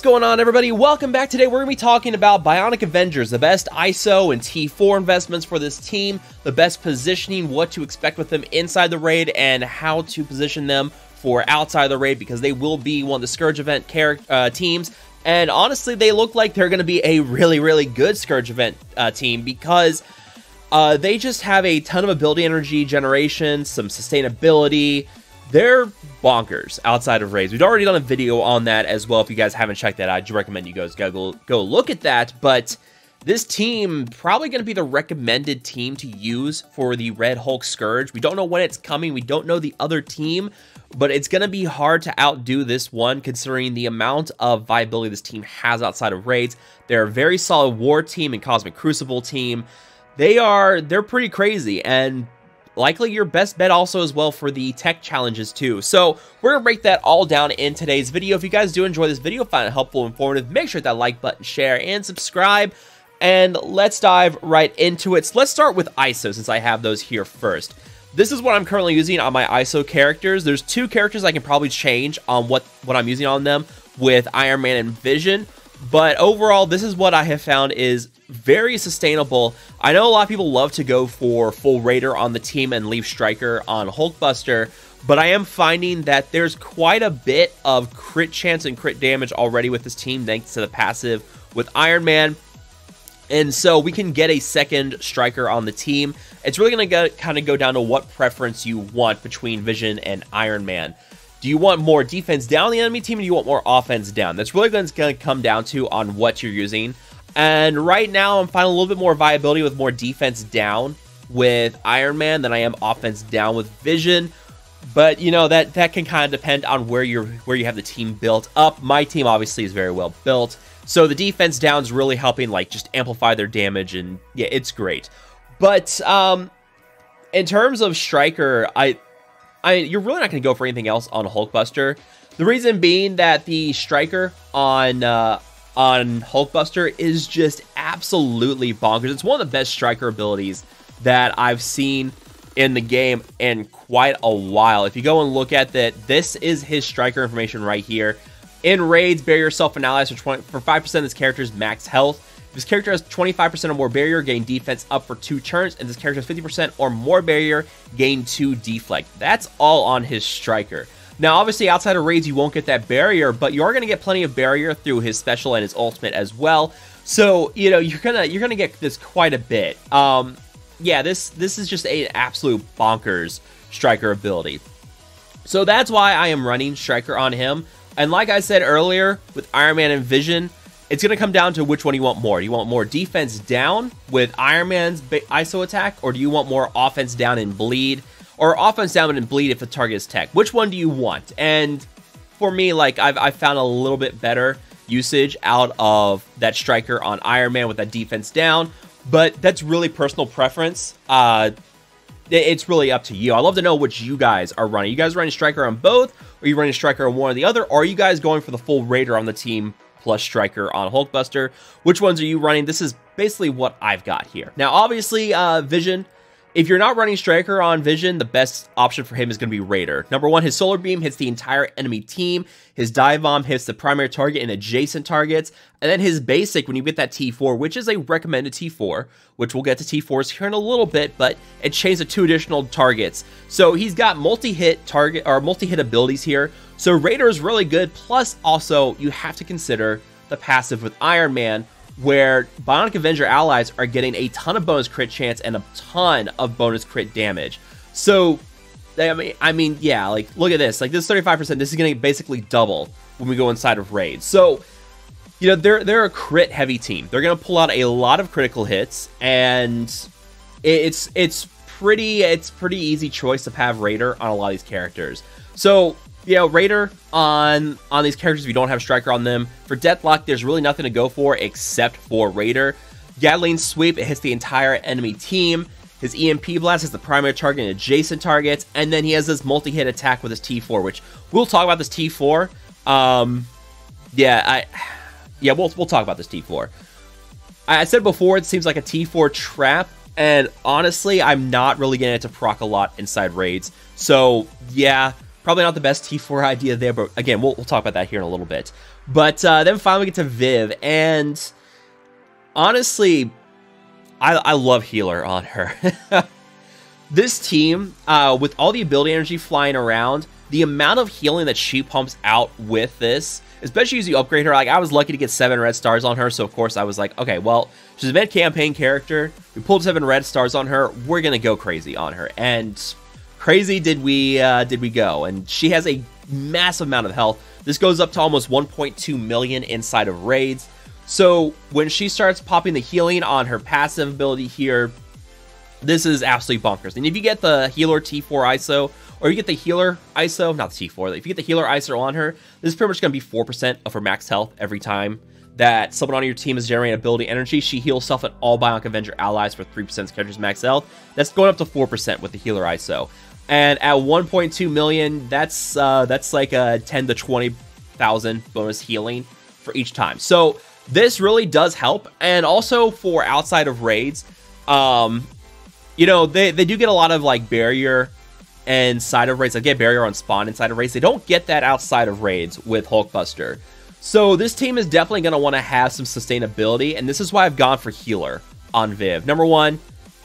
What's going on, everybody? Welcome back. Today we're going to be talking about Bionic Avengers, the best ISO and T4 investments for this team, the best positioning, what to expect with them inside the raid, and how to position them for outside the raid, because they will be one of the Scourge event teams. And honestly, they look like they're going to be a really good Scourge event team, because they just have a ton of ability energy generation, some sustainability. They're bonkers outside of raids. We've already done a video on that as well. If you guys haven't checked that out, I do recommend you guys go look at that. But this team probably going to be the recommended team to use for the Red Hulk Scourge. We don't know when it's coming. We don't know the other team, but it's going to be hard to outdo this one considering the amount of viability this team has outside of raids. They're a very solid war team and Cosmic Crucible team. They're pretty crazy, and likely your best bet also as well for the tech challenges too. So we're gonna break that all down in today's video. If you guys do enjoy this video, find it helpful, informative, make sure to hit that like button, share, and subscribe. And let's dive right into it. So let's start with ISO, since I have those here first. This is what I'm currently using on my ISO characters. There's two characters I can probably change on what I'm using on them with Iron Man and Vision. But overall, this is what I have found is very sustainable. I know a lot of people love to go for full Raider on the team and leave Striker on Hulkbuster, but I am finding that there's quite a bit of crit chance and crit damage already with this team thanks to the passive with Iron Man. And so we can get a second Striker on the team. It's really going to kind of go down to what preference you want between Vision and Iron Man. Do you want more defense down the enemy team, or do you want more offense down? That's really going to come down to on what you're using. And right now, I'm finding a little bit more viability with more defense down with Iron Man than I am offense down with Vision. But you know that can kind of depend on where you have the team built up. My team obviously is very well built, so the defense down is really helping, like, just amplify their damage, and yeah, it's great. But in terms of Striker, you're really not going to go for anything else on Hulkbuster. The reason being that the Striker on Hulkbuster is just absolutely bonkers. It's one of the best Striker abilities that I've seen in the game in quite a while. If you go and look at that, this is his Striker information right here. In raids, barrier yourself and allies for 5% of this character's max health. If this character has 25% or more barrier, gain defense up for 2 turns, and this character has 50% or more barrier, gain 2 deflect. That's all on his Striker. Now, obviously, outside of raids, you won't get that barrier, but you are going to get plenty of barrier through his special and his ultimate as well. So, you know, you're gonna get this quite a bit. Yeah, this is just an absolute bonkers Striker ability. So that's why I am running Striker on him. And like I said earlier, with Iron Man and Vision, it's going to come down to which one you want more. Do you want more defense down with Iron Man's ISO attack, or do you want more offense down and bleed? Or offense down and bleed if the target is tech? Which one do you want? And for me, like, I've found a little bit better usage out of that Striker on Iron Man with that defense down, but that's really personal preference. It's really up to you. I'd love to know which you guys are running. You guys running Striker on both, or are you running Striker on one or the other? Or are you guys going for the full Raider on the team plus Striker on Hulkbuster? Which ones are you running? This is basically what I've got here. Now, obviously, Vision, if you're not running Striker on Vision, the best option for him is going to be Raider. Number one, his Solar Beam hits the entire enemy team. His Dive Bomb hits the primary target and adjacent targets. And then his basic, when you get that T4, which is a recommended T4, which we'll get to T4s here in a little bit, but it changed to 2 additional targets. So he's got multi-hit target or multi-hit abilities here. So Raider is really good. Plus, also, you have to consider the passive with Iron Man, where Bionic Avenger allies are getting a ton of bonus crit chance and a ton of bonus crit damage. So, I mean, yeah, like, look at this. Like, this 35%, this is going to basically double when we go inside of raids. So, you know, they're a crit-heavy team. They're going to pull out a lot of critical hits, and it's pretty easy choice to have Raider on a lot of these characters. So, you know, Raider on these characters, if you don't have Striker on them. For Deathlock, there's really nothing to go for except for Raider. Gatling Sweep, it hits the entire enemy team. His EMP Blast is the primary target and adjacent targets. And then he has this multi-hit attack with his T4, which we'll talk about this T4. We'll talk about this T4. I said before, it seems like a T4 trap. And honestly, I'm not really getting it to proc a lot inside raids. So, yeah, Probably not the best T4 idea there, but again, we'll talk about that here in a little bit. But then finally we get to Viv, and honestly, I love healer on her. This team, with all the ability energy flying around, the amount of healing that she pumps out with this, especially as you upgrade her, like I was lucky to get 7 red stars on her, so of course I was like, okay, well, she's a mid-campaign character, we pulled 7 red stars on her, we're gonna go crazy on her, and crazy did we go, and she has a massive amount of health. This goes up to almost 1.2 million inside of raids, so when she starts popping the healing on her passive ability here, this is absolutely bonkers. And if you get the healer T4 ISO, or you get the healer ISO, not the T4, if you get the healer ISO on her, this is pretty much going to be 4% of her max health every time that someone on your team is generating ability energy. She heals self and all Bionic Avenger allies for 3% of the character's max health. That's going up to 4% with the healer ISO. And at 1.2 million, that's like a 10 to 20,000 bonus healing for each time. So this really does help. And also for outside of raids, you know, they do get a lot of like barrier inside of raids. They get barrier on spawn inside of raids. They don't get that outside of raids with Hulkbuster. So this team is definitely going to want to have some sustainability, and this is why I've gone for healer on Viv. Number one,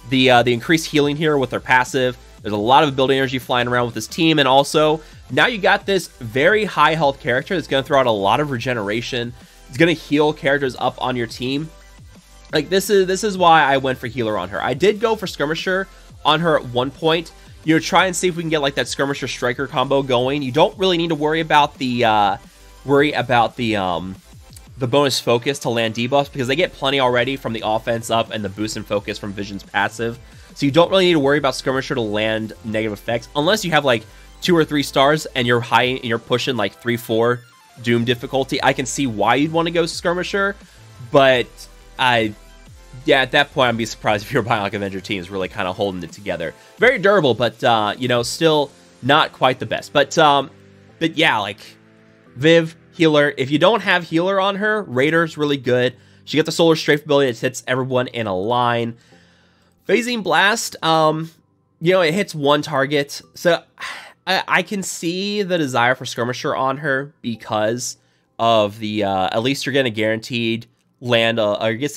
the increased healing here with their passive. There's a lot of ability energy flying around with this team, and also now you got this very high health character that's going to throw out a lot of regeneration. It's going to heal characters up on your team. Like this is why I went for healer on her. I did go for skirmisher on her at one point. You know, try and see if we can get like that skirmisher striker combo going. You don't really need to worry about the bonus focus to land debuffs because they get plenty already from the offense up and the boost and focus from Vision's passive. So you don't really need to worry about skirmisher to land negative effects unless you have like 2 or 3 stars and you're pushing like 3-4 doom difficulty. I can see why you'd want to go skirmisher, but yeah, at that point, I'd be surprised if your Bionic Avenger team is really kind of holding it together. Very durable, but, you know, still not quite the best. But yeah, like, Viv, healer. If you don't have healer on her, Raider's really good. She got the Solar Strafe ability that hits everyone in a line. Phasing Blast, you know, it hits one target. So I can see the desire for Skirmisher on her because of the, at least you're getting a guaranteed land, or you're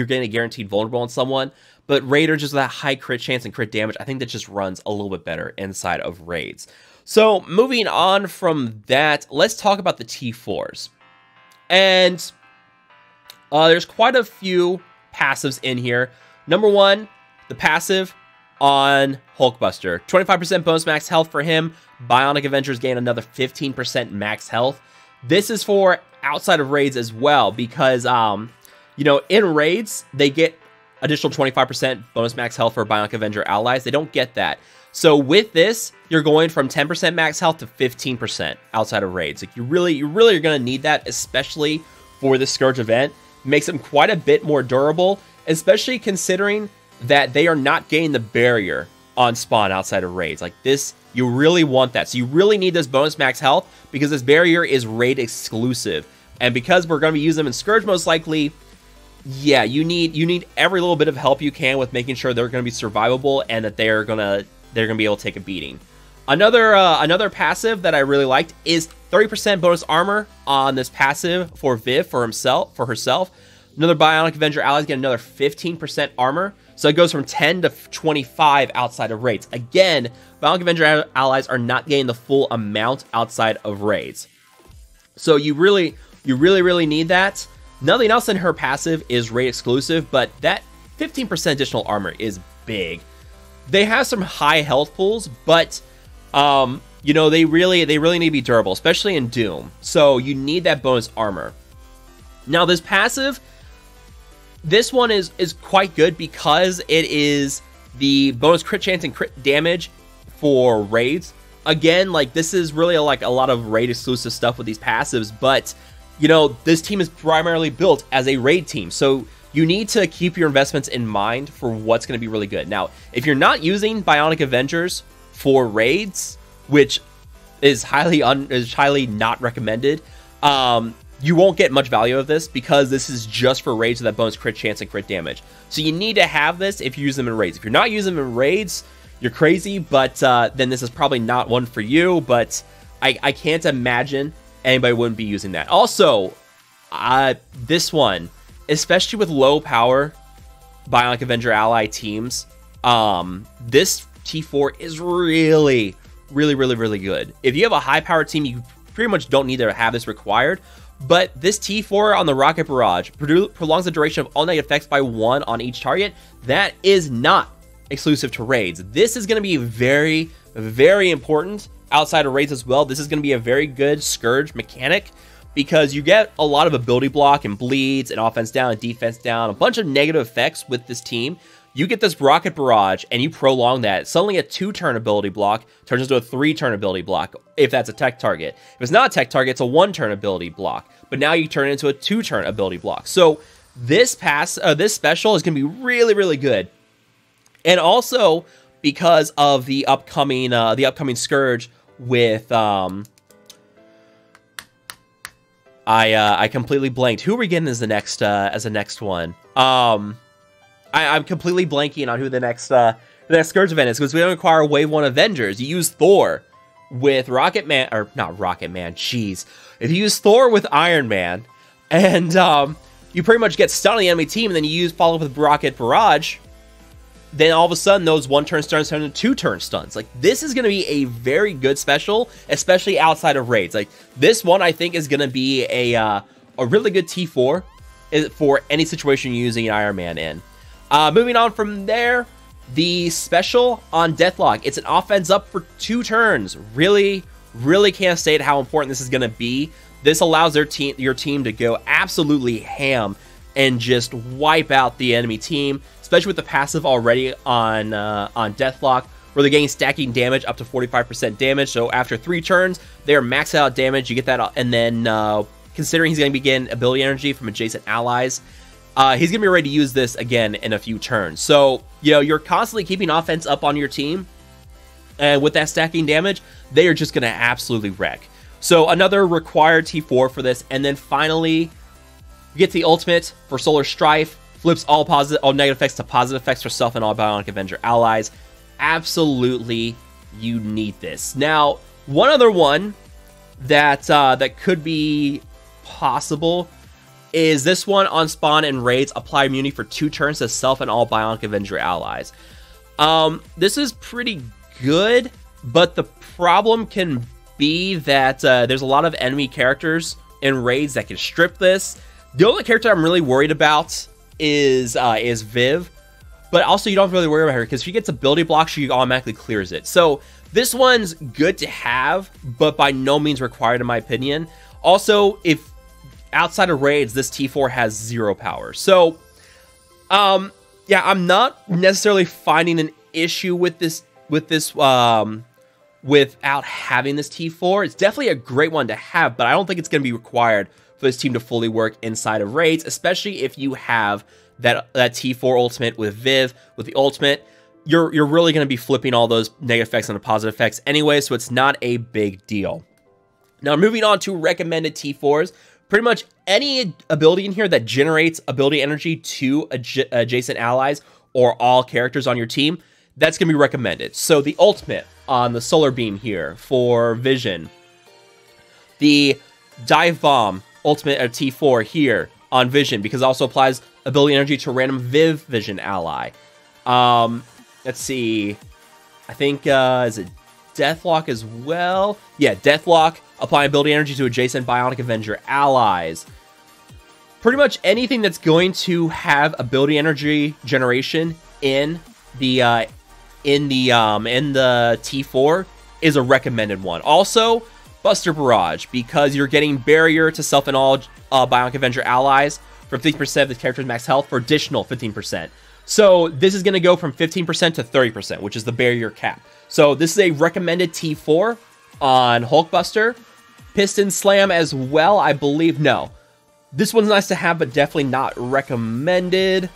getting a guaranteed vulnerable on someone, but Raider just with that high crit chance and crit damage, I think that just runs a little bit better inside of raids. So moving on from that, let's talk about the T4s. And there's quite a few passives in here. Number one, the passive on Hulkbuster. 25% bonus max health for him. Bionic Avengers gain another 15% max health. This is for outside of raids as well, because, you know, in raids, they get additional 25% bonus max health for Bionic Avenger allies. They don't get that. So with this, you're going from 10% max health to 15% outside of raids. Like you really are going to need that, especially for the Scourge event. It makes them quite a bit more durable, especially considering that they are not getting the barrier on spawn outside of raids. Like this, you really want that. So you really need this bonus max health because this barrier is raid exclusive. And because we're going to be using them in Scourge most likely, yeah, you need every little bit of help you can with making sure they're going to be survivable and that they're going to be able to take a beating. Another passive that I really liked is 30% bonus armor on this passive for Viv for herself. Another Bionic Avenger allies get another 15% armor. So it goes from 10 to 25 outside of raids. Again, Bionic Avenger allies are not getting the full amount outside of raids. So you really need that. Nothing else in her passive is raid exclusive, but that 15% additional armor is big. They have some high health pools, but you know, they really need to be durable, especially in Doom. So you need that bonus armor. Now this passive, this one is quite good because it is the bonus crit chance and crit damage for raids. Again, like this is really like a lot of raid exclusive stuff with these passives, but you know, this team is primarily built as a raid team. So you need to keep your investments in mind for what's going to be really good. Now, if you're not using Bionic Avengers for raids, which is highly not recommended, you won't get much value of this because this is just for raids with that bonus crit chance and crit damage. So you need to have this if you use them in raids. If you're not using them in raids, you're crazy, but then this is probably not one for you, but I can't imagine anybody wouldn't be using that. Also, this one, especially with low power Bionic Avenger ally teams, this T4 is really good. If you have a high power team, you pretty much don't need to have this required, but this T4 on the Rocket Barrage prolongs the duration of all negative effects by 1 on each target. That is not exclusive to raids. This is going to be very important outside of raids as well. This is going to be a very good Scourge mechanic, because you get a lot of ability block and bleeds and offense down and defense down, a bunch of negative effects with this team. You get this Rocket Barrage and you prolong that. Suddenly a 2-turn ability block turns into a 3-turn ability block if that's a tech target. If it's not a tech target, it's a 1-turn ability block. But now you turn it into a 2-turn ability block. So this this special is going to be really good. And also because of the upcoming Scourge with I completely blanked. Who are we getting as the next one? I'm completely blanking on who the next Scourge event is, because we don't require Wave 1 Avengers. You use Thor with Rocket Man, or not Rocket Man, jeez. If you use Thor with Iron Man, and you pretty much get stunned on the enemy team, and then you follow up with Rocket Barrage, then all of a sudden those 1-turn stuns turn into 2-turn stuns. Like, this is going to be a very good special, especially outside of raids. Like, this one I think is going to be a really good T4 for any situation you're using Iron Man in. Moving on from there, the special on Deathlock. It's an offense up for 2 turns. Really can't state how important this is going to be. This allows your team to go absolutely ham and just wipe out the enemy team, especially with the passive already on Deathlock, where they're getting stacking damage up to 45% damage. So after 3 turns, they're maxed out damage. You get that, and then considering he's going to be getting ability energy from adjacent allies, he's going to be ready to use this again in a few turns. So, you know, you're constantly keeping offense up on your team, and with that stacking damage, they are just going to absolutely wreck. So another required T4 for this, and then finally, you get the ultimate for Solar Strife, flips all negative effects to positive effects for self and all Bionic Avenger allies. Absolutely, you need this. Now, one other one that that could be possible is this one on spawn and raids. Apply immunity for 2 turns to self and all Bionic Avenger allies. This is pretty good, but the problem can be that there's a lot of enemy characters in raids that can strip this. The only character I'm really worried about is Viv, but also you don't really worry about her, because if she gets ability block, she automatically clears it. So this one's good to have, but by no means required in my opinion. Also, if outside of raids, this T4 has 0 power. So, yeah, I'm not necessarily finding an issue with this without having this T4. It's definitely a great one to have, but I don't think it's going to be required for this team to fully work inside of raids, especially if you have that T4 ultimate with Viv. With the ultimate, you're really going to be flipping all those negative effects into positive effects anyway, so it's not a big deal. Now, moving on to recommended T4s. Pretty much any ability in here that generates ability energy to adjacent allies or all characters on your team, that's going to be recommended. So the ultimate on the Solar Beam here for Vision. The Dive Bomb ultimate at T4 here on Vision, because it also applies ability energy to a random Viv Vision ally. Let's see. I think, is it Deathlock as well? Yeah, Deathlock. Applying ability energy to adjacent Bionic Avenger allies. Pretty much anything that's going to have ability energy generation in the T4 is a recommended one. Also, Buster Barrage, because you're getting barrier to self and all Bionic Avenger allies for 50% of the character's max health for additional 15%. So this is going to go from 15% to 30%, which is the barrier cap. So this is a recommended T4 on Hulkbuster. Piston Slam as well, I believe. No. This one's nice to have, but definitely not recommended.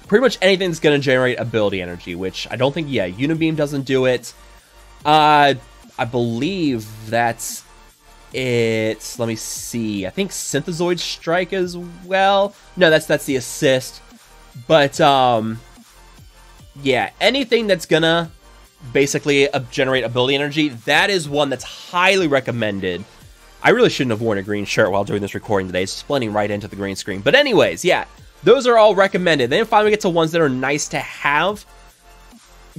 Pretty much anything that's going to generate ability energy, which I don't think, yeah, Unibeam doesn't do it. I believe that's it. Let me see. I think Synthezoid Strike as well. No, that's the assist. But, yeah, anything that's gonna basically generate ability energy, that is one that's highly recommended. I really shouldn't have worn a green shirt while doing this recording today. It's blending right into the green screen. But anyways, yeah, those are all recommended. Then finally we get to ones that are nice to have.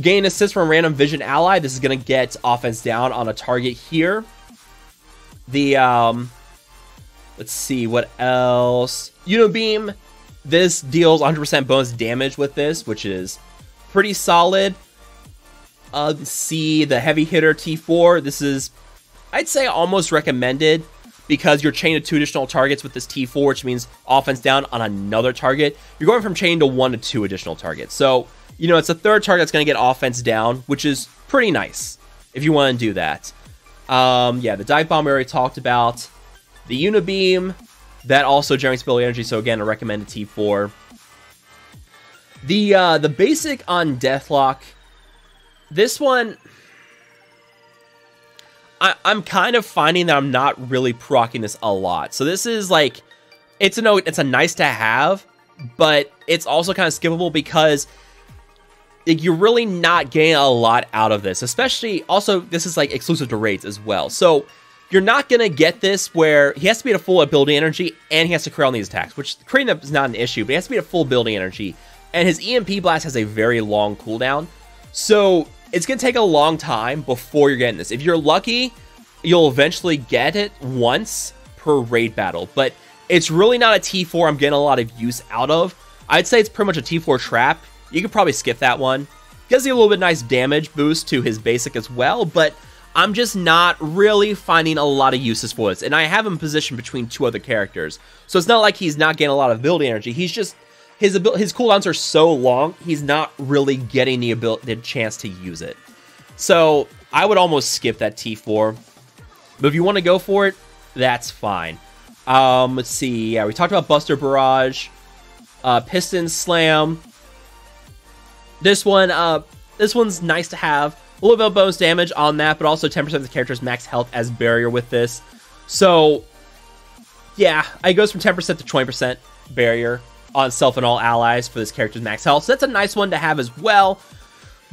Gain assist from a random vision ally. This is going to get offense down on a target here. The, let's see, what else? Unibeam. This deals 100% bonus damage with this, which is pretty solid. Let's see, the heavy hitter T4. This is, I'd say, almost recommended because you're chained to 2 additional targets with this T4, which means offense down on another target. You're going from chain to 1 to 2 additional targets. So, you know, it's a third target that's going to get offense down, which is pretty nice if you want to do that. Yeah, the dive bomb we already talked about. The Unibeam, that also generates ability energy, so again, a recommended T4. The basic on Deathlock, this one, I'm kind of finding that I'm not really proccing this a lot. So this is like, it's a nice to have, but it's also kind of skippable because like, you're really not getting a lot out of this. Especially, also, this is like exclusive to raids as well. So you're not going to get this where he has to be at a full ability energy and he has to crit on these attacks, which critting up is not an issue, but he has to be at full ability energy. And his EMP blast has a very long cooldown. So it's going to take a long time before you're getting this. If you're lucky, you'll eventually get it once per raid battle. But it's really not a T4 I'm getting a lot of use out of. I'd say it's pretty much a T4 trap. You could probably skip that one. Gives you a little bit nice damage boost to his basic as well, but I'm just not really finding a lot of uses for this. And I have him positioned between 2 other characters. So it's not like he's not getting a lot of ability energy. He's just, his cooldowns are so long, he's not really getting the chance to use it. So I would almost skip that T4. But if you want to go for it, that's fine. Let's see. Yeah, we talked about Buster Barrage, Piston Slam. This one's nice to have. A little bit of bonus damage on that, but also 10% of the character's max health as barrier with this. So, yeah, it goes from 10% to 20% barrier on self and all allies for this character's max health. So that's a nice one to have as well.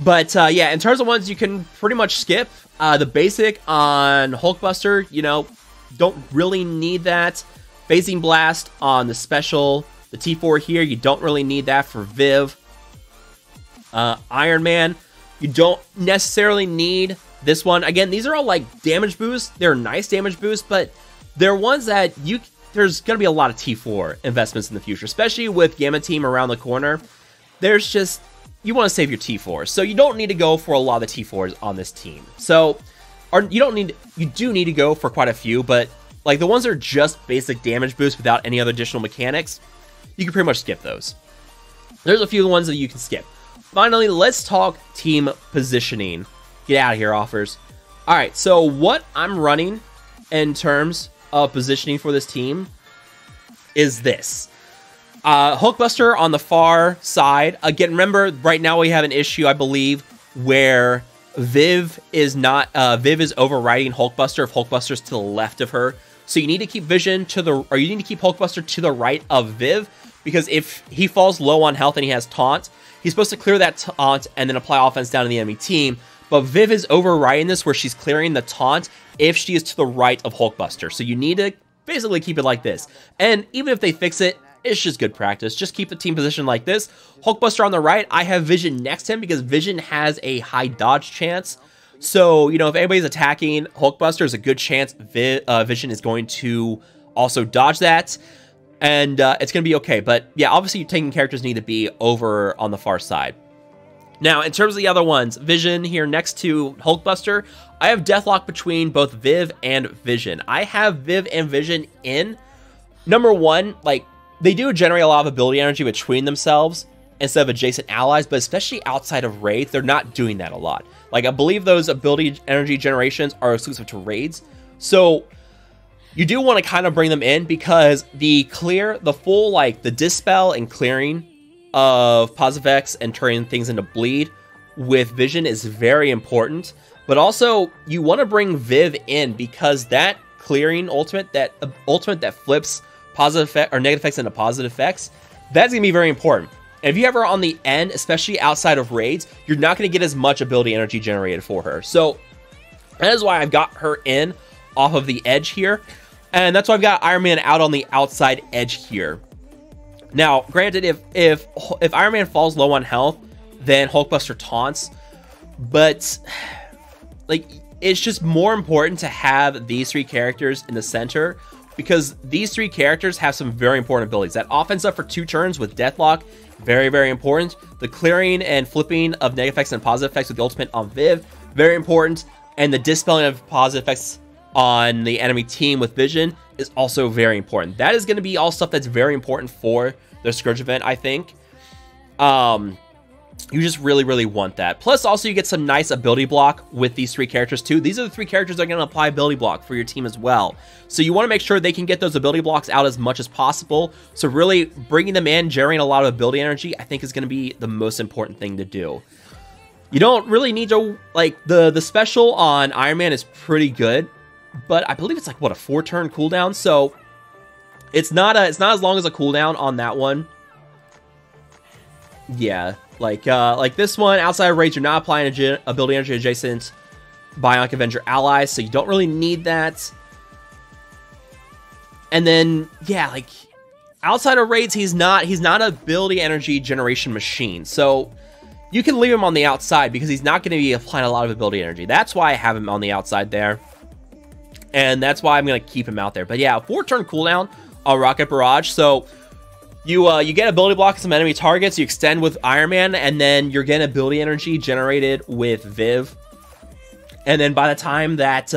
But, yeah, in terms of ones you can pretty much skip, the basic on Hulkbuster, you know, don't really need that. Phasing Blast on the special, the T4 here, you don't really need that for Viv. Iron Man, you don't necessarily need this one. Again, these are all like damage boosts. They're nice damage boosts, but they're ones that there's going to be a lot of T4 investments in the future, especially with Gamma Team around the corner. There's just, you want to save your T4s. So you don't need to go for a lot of the T4s on this team. So, you do need to go for quite a few, but like the ones that are just basic damage boosts without any other additional mechanics, you can pretty much skip those. There's a few ones that you can skip. Finally, let's talk team positioning. Get out of here, offers. Alright, so what I'm running in terms of positioning for this team is this. Hulkbuster on the far side. Again, remember, right now we have an issue, I believe, where Viv is overriding Hulkbuster if Hulkbuster's to the left of her. So you need to keep Vision you need to keep Hulkbuster to the right of Viv, because if he falls low on health and he has taunt, he's supposed to clear that taunt and then apply offense down to the enemy team. But Viv is overriding this where she's clearing the taunt if she is to the right of Hulkbuster. So you need to basically keep it like this. And even if they fix it, it's just good practice. Just keep the team position like this. Hulkbuster on the right. I have Vision next to him because Vision has a high dodge chance. So, you know, if anybody's attacking Hulkbuster, there's a good chance Vision is going to also dodge that. And it's going to be okay. But yeah, obviously your taking characters need to be over on the far side. Now, in terms of the other ones, Vision here next to Hulkbuster, I have Deathlock between both Viv and Vision. I have Viv and Vision in. Number one, like, they do generate a lot of ability energy between themselves instead of adjacent allies, but especially outside of raids, they're not doing that a lot. Like, I believe those ability energy generations are exclusive to raids. So you do want to kind of bring them in because the full, like, the dispel and clearing of positive X and turning things into bleed with Vision is very important. But also, you want to bring Viv in because that clearing ultimate, that flips positive effect or negative effects into positive effects, that's going to be very important. And if you have her on the end, especially outside of raids, you're not going to get as much ability energy generated for her. So that is why I've got her in off of the edge here. And that's why I've got Iron Man out on the outside edge here. Now, granted, if Iron Man falls low on health, then Hulkbuster taunts. But, like, it's just more important to have these three characters in the center, because these three characters have some very important abilities. That offense up for 2 turns with Deathlock, very, very important. The clearing and flipping of negative effects and positive effects with the ultimate on Viv, very important. And the dispelling of positive effects on the enemy team with Vision is also very important. That is going to be all stuff that's very important for the Scourge event, I think. You just really, really want that. Plus, also, you get some nice ability block with these 3 characters, too. These are the 3 characters that are going to apply ability block for your team as well. So you want to make sure they can get those ability blocks out as much as possible. So really, bringing them in, generating a lot of ability energy, I think is going to be the most important thing to do. You don't really need to, like, the special on Iron Man is pretty good, but I believe it's like, what, a 4-turn cooldown? So it's not as long as a cooldown on that one. Yeah, like this one, outside of raids, you're not applying ability energy adjacent Bionic Avenger allies, so you don't really need that. And then, yeah, like, outside of raids, he's not an ability energy generation machine, so you can leave him on the outside because he's not going to be applying a lot of ability energy. That's why I have him on the outside there, and that's why I'm going to keep him out there. But yeah, 4-turn cooldown on Rocket Barrage, so you get ability block some enemy targets, you extend with Iron Man, and then you're getting ability energy generated with Viv. And then by the time that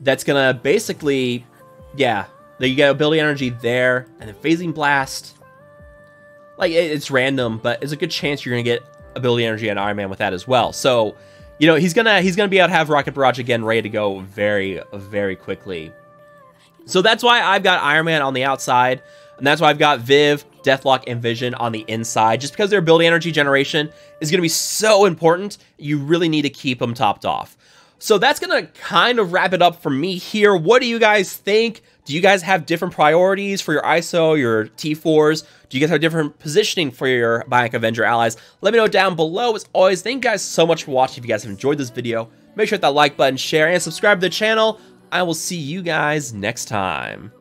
that's gonna basically, yeah, you get ability energy there, and then phasing blast. Like, it's random, but it's a good chance you're gonna get ability energy on Iron Man with that as well. So, you know, he's gonna be able to have Rocket Barrage again ready to go very, very quickly. So that's why I've got Iron Man on the outside. And that's why I've got Viv, Deathlock, and Vision on the inside. Just because their ability energy generation is going to be so important, you really need to keep them topped off. So that's going to kind of wrap it up for me here. What do you guys think? Do you guys have different priorities for your ISO, your T4s? Do you guys have different positioning for your Bionic Avenger allies? Let me know down below. As always, thank you guys so much for watching. If you guys have enjoyed this video, make sure to hit that like button, share, and subscribe to the channel. I will see you guys next time.